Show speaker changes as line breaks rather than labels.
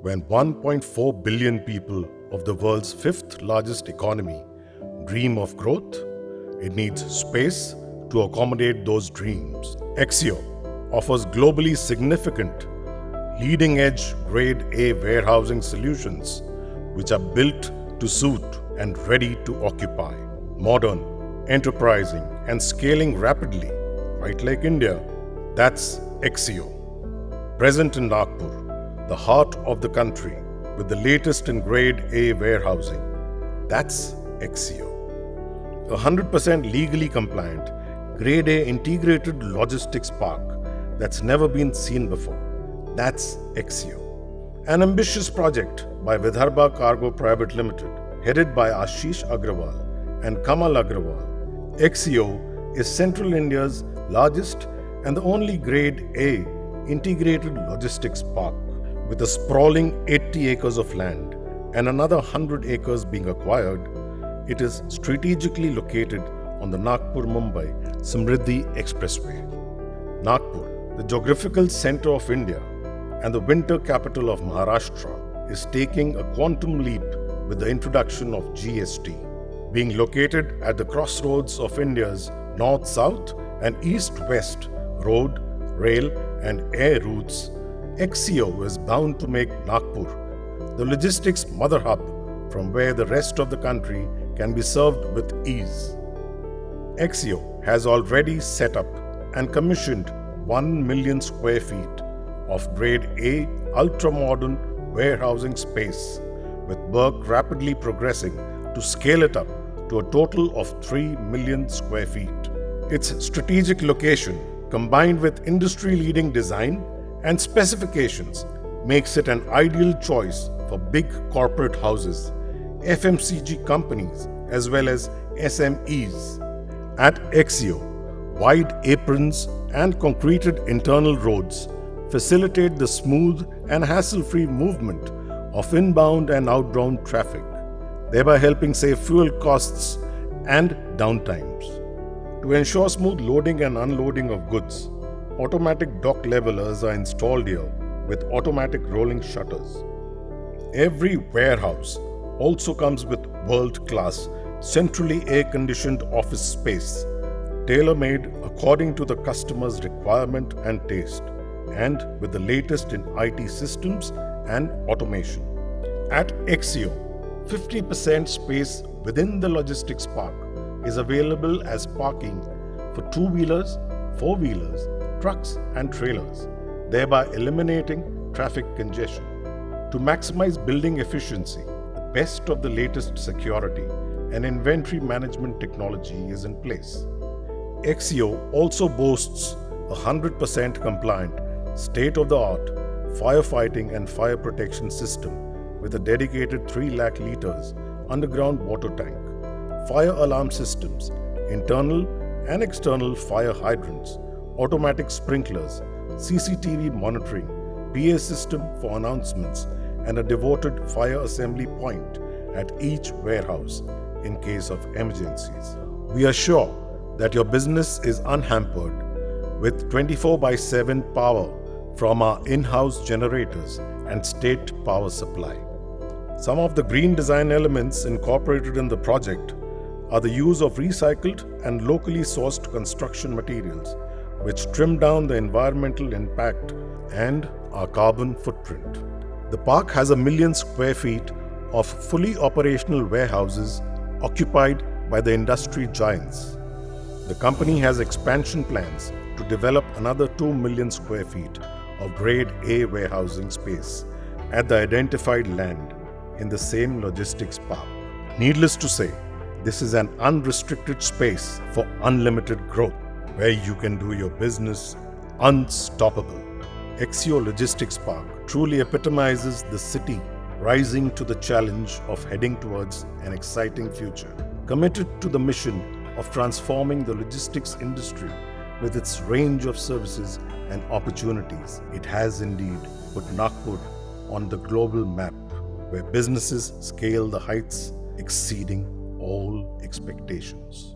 When 1.4 billion people of the world's fifth largest economy dream of growth, it needs space to accommodate those dreams. Exio offers globally significant, leading-edge Grade A warehousing solutions which are built to suit and ready to occupy. Modern, enterprising, and scaling rapidly, right like India. That's Exio. Present in Nagpur, the heart of the country, with the latest in Grade A warehousing. That's Exio. 100% legally compliant, Grade A integrated logistics park that's never been seen before. That's Exio. An ambitious project by Vidarbha Cargo Private Limited, headed by Ashish Agrawal and Kamal Agrawal. Exio is Central India's largest and the only Grade A integrated logistics park, with a sprawling 80 acres of land and another 100 acres being acquired. It is strategically located on the Nagpur-Mumbai Samriddhi Expressway. Nagpur, the geographical center of India and the winter capital of Maharashtra, is taking a quantum leap with the introduction of GST. Being located at the crossroads of India's north-south and east-west road, rail, and air routes, Exio is bound to make Nagpur the logistics mother hub from where the rest of the country can be served with ease. Exio has already set up and commissioned 1 million square feet of Grade A ultra-modern warehousing space, with work rapidly progressing to scale it up to a total of 3 million square feet. Its strategic location, combined with industry-leading design and specifications, makes it an ideal choice for big corporate houses, FMCG companies, as well as SMEs. At Exio, wide aprons and concreted internal roads facilitate the smooth and hassle-free movement of inbound and outbound traffic, thereby helping save fuel costs and downtimes. To ensure smooth loading and unloading of goods, automatic dock levelers are installed here with automatic rolling shutters. Every warehouse also comes with world-class, centrally air-conditioned office space, tailor-made according to the customer's requirement and taste, and with the latest in IT systems and automation. At Exio, 50% space within the logistics park is available as parking for two-wheelers, four-wheelers, trucks and trailers, thereby eliminating traffic congestion. To maximize building efficiency, the best of the latest security and inventory management technology is in place. Exio also boasts a 100% compliant, state-of-the-art firefighting and fire protection system with a dedicated 3 lakh liters underground water tank, fire alarm systems, internal and external fire hydrants, automatic sprinklers, CCTV monitoring, PA system for announcements, and a devoted fire assembly point at each warehouse in case of emergencies. We are sure that your business is unhampered with 24/7 power from our in-house generators and state power supply. Some of the green design elements incorporated in the project are the use of recycled and locally sourced construction materials, which trim down the environmental impact and our carbon footprint. The park has 1 million square feet of fully operational warehouses occupied by the industry giants. The company has expansion plans to develop another 2 million square feet of Grade A warehousing space at the identified land in the same logistics park. Needless to say, this is an unrestricted space for unlimited growth, where you can do your business unstoppable. Exio Logistics Park truly epitomizes the city rising to the challenge of heading towards an exciting future. Committed to the mission of transforming the logistics industry with its range of services and opportunities, it has indeed put Nagpur on the global map, where businesses scale the heights exceeding all expectations.